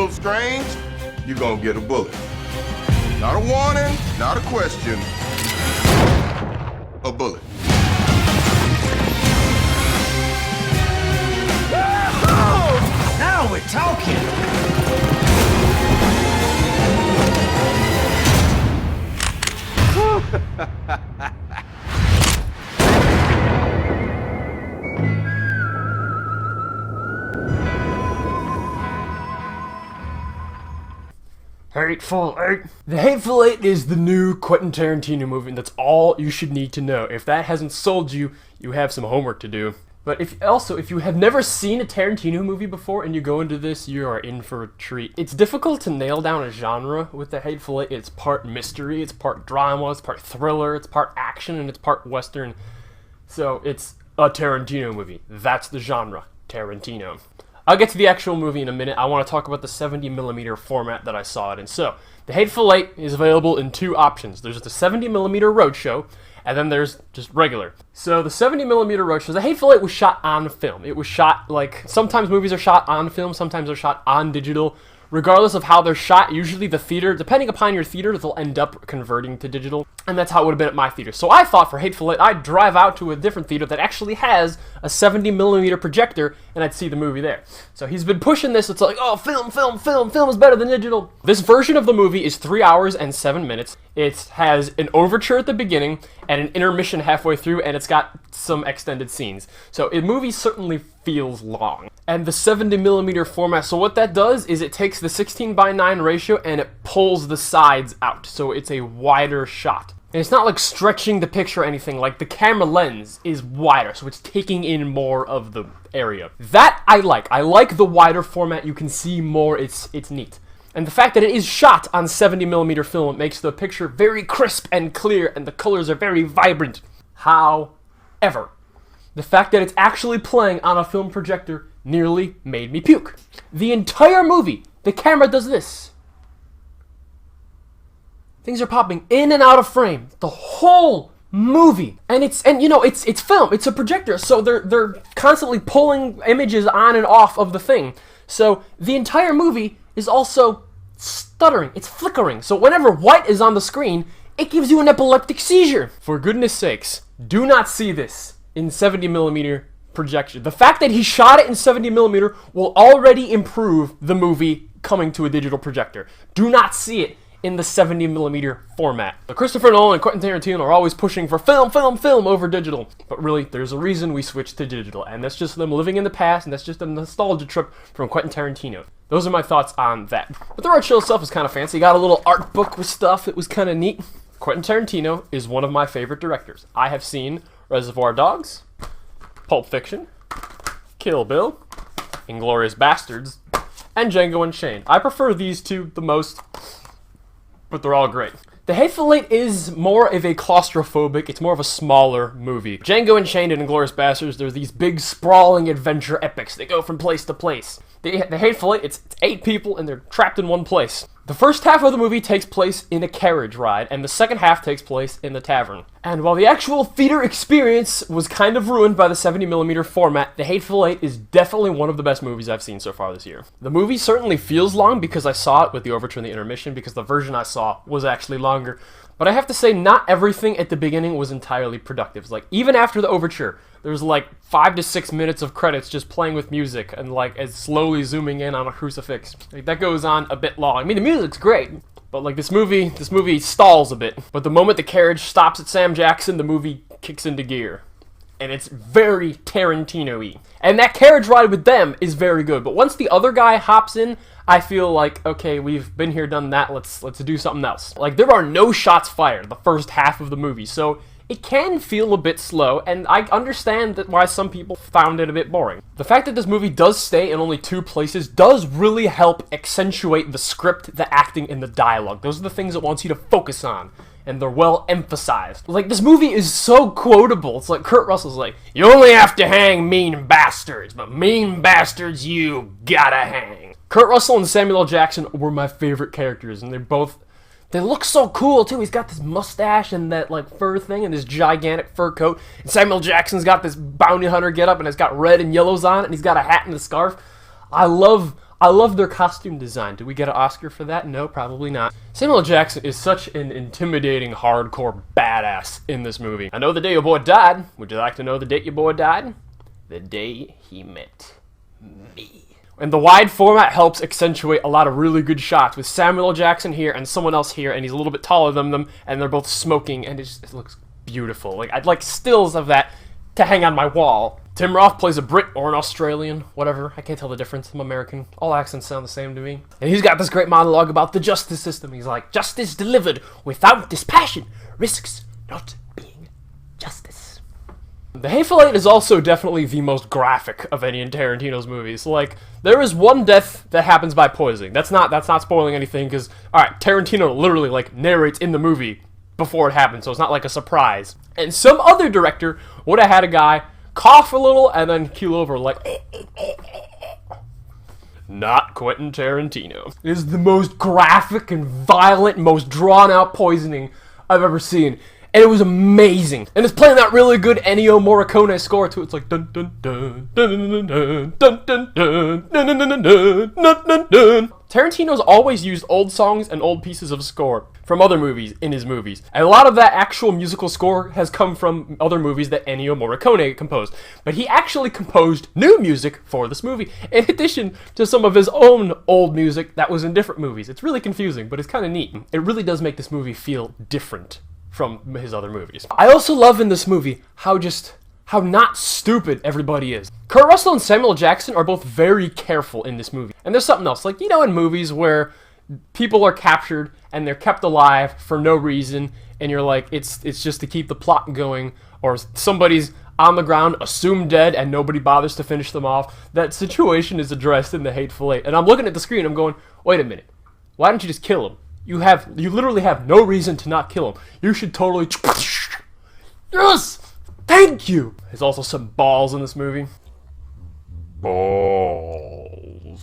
little strange, you're gonna get a bullet. Not a warning, not a question, a bullet. Now we're talking! Hateful Eight. The Hateful Eight is the new Quentin Tarantino movie, and that's all you should need to know. If that hasn't sold you, you have some homework to do. But if you have never seen a Tarantino movie before and you go into this, you are in for a treat. It's difficult to nail down a genre with The Hateful Eight. It's part mystery, it's part drama, it's part thriller, it's part action, and it's part western. So it's a Tarantino movie. That's the genre, Tarantino. I'll get to the actual movie in a minute. I want to talk about the 70mm format that I saw it in. So, The Hateful Eight is available in two options. There's the 70mm Roadshow, and then there's just regular. So, the 70mm Roadshow, The Hateful Eight was shot on film. It was shot, like, sometimes movies are shot on film, sometimes they're shot on digital. Regardless of how they're shot, usually the theater, depending upon your theater, they'll end up converting to digital. And that's how it would have been at my theater. So I thought for Hateful Eight, I'd drive out to a different theater that actually has a 70mm projector, and I'd see the movie there. So he's been pushing this. It's like, oh, film is better than digital. This version of the movie is 3 hours and 7 minutes. It has an overture at the beginning and an intermission halfway through, and it's got some extended scenes. So the movie certainly feels long. And the 70mm format, so what that does is it takes the 16:9 ratio and it pulls the sides out, so it's a wider shot. And it's not like stretching the picture or anything, like the camera lens is wider, so it's taking in more of the area. That I like. I like the wider format, you can see more, it's neat. And the fact that it is shot on 70mm film, it makes the picture very crisp and clear, and the colors are very vibrant. However, the fact that it's actually playing on a film projector nearly made me puke. The entire movie, the camera does this. Things are popping in and out of frame. The whole movie. And it's film, it's a projector, so they're constantly pulling images on and off of the thing. So the entire movie is also stuttering, it's flickering. So whenever white is on the screen, it gives you an epileptic seizure. For goodness sakes, do not see this in 70mm projection. The fact that he shot it in 70mm will already improve the movie coming to a digital projector. Do not see it in the 70mm format. Christopher Nolan and Quentin Tarantino are always pushing for film over digital. But really, there's a reason we switched to digital, and that's just them living in the past, and that's just a nostalgia trip from Quentin Tarantino. Those are my thoughts on that. But the roadshow itself is kind of fancy. Got a little art book with stuff. It was kind of neat. Quentin Tarantino is one of my favorite directors. I have seen Reservoir Dogs, Pulp Fiction, Kill Bill, Inglourious Bastards, and Django Unchained. I prefer these two the most, but they're all great. The Hateful Eight is more of a claustrophobic, it's more of a smaller movie. Django Unchained and Inglourious Bastards, they're these big sprawling adventure epics. They go from place to place. The Hateful Eight, it's 8 people and they're trapped in one place. The first half of the movie takes place in a carriage ride, and the second half takes place in the tavern. And while the actual theater experience was kind of ruined by the 70mm format, The Hateful Eight is definitely one of the best movies I've seen so far this year. The movie certainly feels long because I saw it with the overture and the intermission, because the version I saw was actually longer. But I have to say, not everything at the beginning was entirely productive. It's like, even after the overture, there's like 5 to 6 minutes of credits just playing with music and like as slowly zooming in on a crucifix. Like, that goes on a bit long. I mean, the music's great, but like this movie stalls a bit. But the moment the carriage stops at Sam Jackson, the movie kicks into gear. And it's very Tarantino-y. And that carriage ride with them is very good. But once the other guy hops in, I feel like, okay, we've been here, done that, let's do something else. Like, there are no shots fired the first half of the movie, so it can feel a bit slow, and I understand that why some people found it a bit boring. The fact that this movie does stay in only 2 places does really help accentuate the script, the acting, and the dialogue. Those are the things it wants you to focus on, and they're well emphasized. Like, this movie is so quotable. It's like Kurt Russell's like, you only have to hang mean bastards, but mean bastards you gotta hang. Kurt Russell and Samuel L. Jackson were my favorite characters, and they look so cool, too. He's got this mustache and that, like, fur thing and this gigantic fur coat. And Samuel Jackson's got this bounty hunter getup and it's got red and yellows on it, and he's got a hat and a scarf. I love I love their costume design. Did we get an Oscar for that? No, probably not. Samuel L. Jackson is such an intimidating, hardcore badass in this movie. I know the day your boy died. Would you like to know the date your boy died? The day he met me. And the wide format helps accentuate a lot of really good shots with Samuel L. Jackson here and someone else here, and he's a little bit taller than them, and they're both smoking, and it looks beautiful. Like, I'd like stills of that to hang on my wall. Tim Roth plays a Brit or an Australian, whatever. I can't tell the difference. I'm American. All accents sound the same to me. And he's got this great monologue about the justice system. He's like, justice delivered without dispassion risks not being justice. The Hateful Eight is also definitely the most graphic of any in Tarantino's movies. Like, there is one death that happens by poisoning. That's not spoiling anything, because, alright, Tarantino literally, like, narrates in the movie before it happens, so it's not like a surprise. And some other director would have had a guy cough a little and then keel over, like... Not Quentin Tarantino. It is the most graphic and violent, most drawn-out poisoning I've ever seen. And it was amazing. And it's playing that really good Ennio Morricone score too. It's like dun dun dun dun dun dun dun dun dun dun dun dun dun dun. Tarantino's always used old songs and old pieces of score from other movies in his movies. And a lot of that actual musical score has come from other movies that Ennio Morricone composed. But he actually composed new music for this movie, in addition to some of his own old music that was in different movies. It's really confusing, but it's kind of neat. It really does make this movie feel different from his other movies. I also love in this movie how not stupid everybody is. Kurt Russell and Samuel L. Jackson are both very careful in this movie. And there's something else, like, you know, in movies where people are captured and they're kept alive for no reason, and you're like, it's just to keep the plot going, or somebody's on the ground, assumed dead, and nobody bothers to finish them off. That situation is addressed in The Hateful Eight. And I'm looking at the screen, I'm going, wait a minute, why don't you just kill him? You literally have no reason to not kill him. You should totally... Yes! Thank you! There's also some balls in this movie. Balls.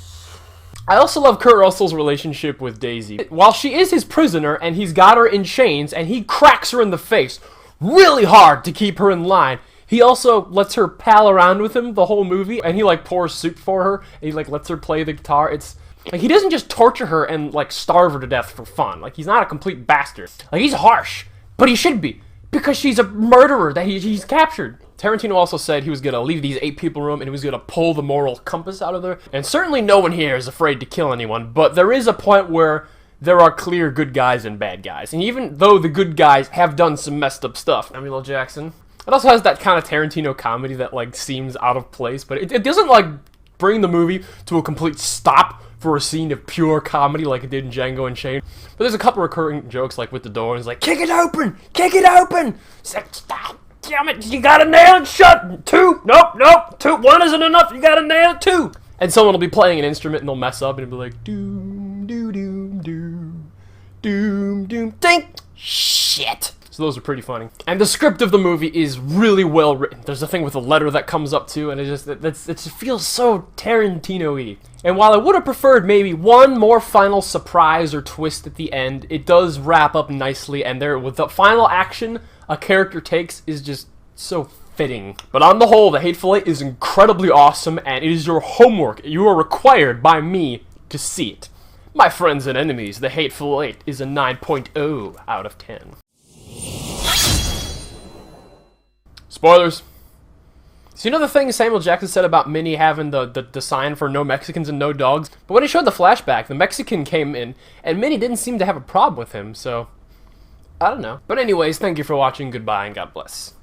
I also love Kurt Russell's relationship with Daisy. While she is his prisoner, and he's got her in chains, and he cracks her in the face really hard to keep her in line, he also lets her pal around with him the whole movie, and he, like, pours soup for her, and he, like, lets her play the guitar. It's... like, he doesn't just torture her and, like, starve her to death for fun. Like, he's not a complete bastard. Like, he's harsh, but he should be, because she's a murderer that he's captured. Tarantino also said he was gonna leave these 8 people room and he was gonna pull the moral compass out of there. And certainly no one here is afraid to kill anyone, but there is a point where there are clear good guys and bad guys. And even though the good guys have done some messed up stuff, Samuel L. Jackson, it also has that kind of Tarantino comedy that, like, seems out of place, but it doesn't, like, bring the movie to a complete stop for a scene of pure comedy like it did in Django Unchained. But there's a couple recurring jokes, like with the door, and he's like, kick it open! Kick it open! It's like, stop! Damn it! You gotta nail it shut! 2! Nope! 2! 1 isn't enough! You gotta nail it 2! And someone will be playing an instrument and they'll mess up and it'll be like, doom, doo, doom, doom, doom, doom, think! Shit! So those are pretty funny. And the script of the movie is really well written. There's a thing with a letter that comes up too, and it just feels so Tarantino-y. And while I would have preferred maybe one more final surprise or twist at the end, it does wrap up nicely, and there, with the final action a character takes is just so fitting. But on the whole, The Hateful Eight is incredibly awesome, and it is your homework. You are required by me to see it. My friends and enemies, The Hateful Eight is a 9.0 out of 10. Spoilers. So you know the thing Samuel Jackson said about Minnie having the sign for no Mexicans and no dogs? But when he showed the flashback, the Mexican came in, and Minnie didn't seem to have a problem with him, so... I don't know. But anyways, thank you for watching, goodbye, and God bless.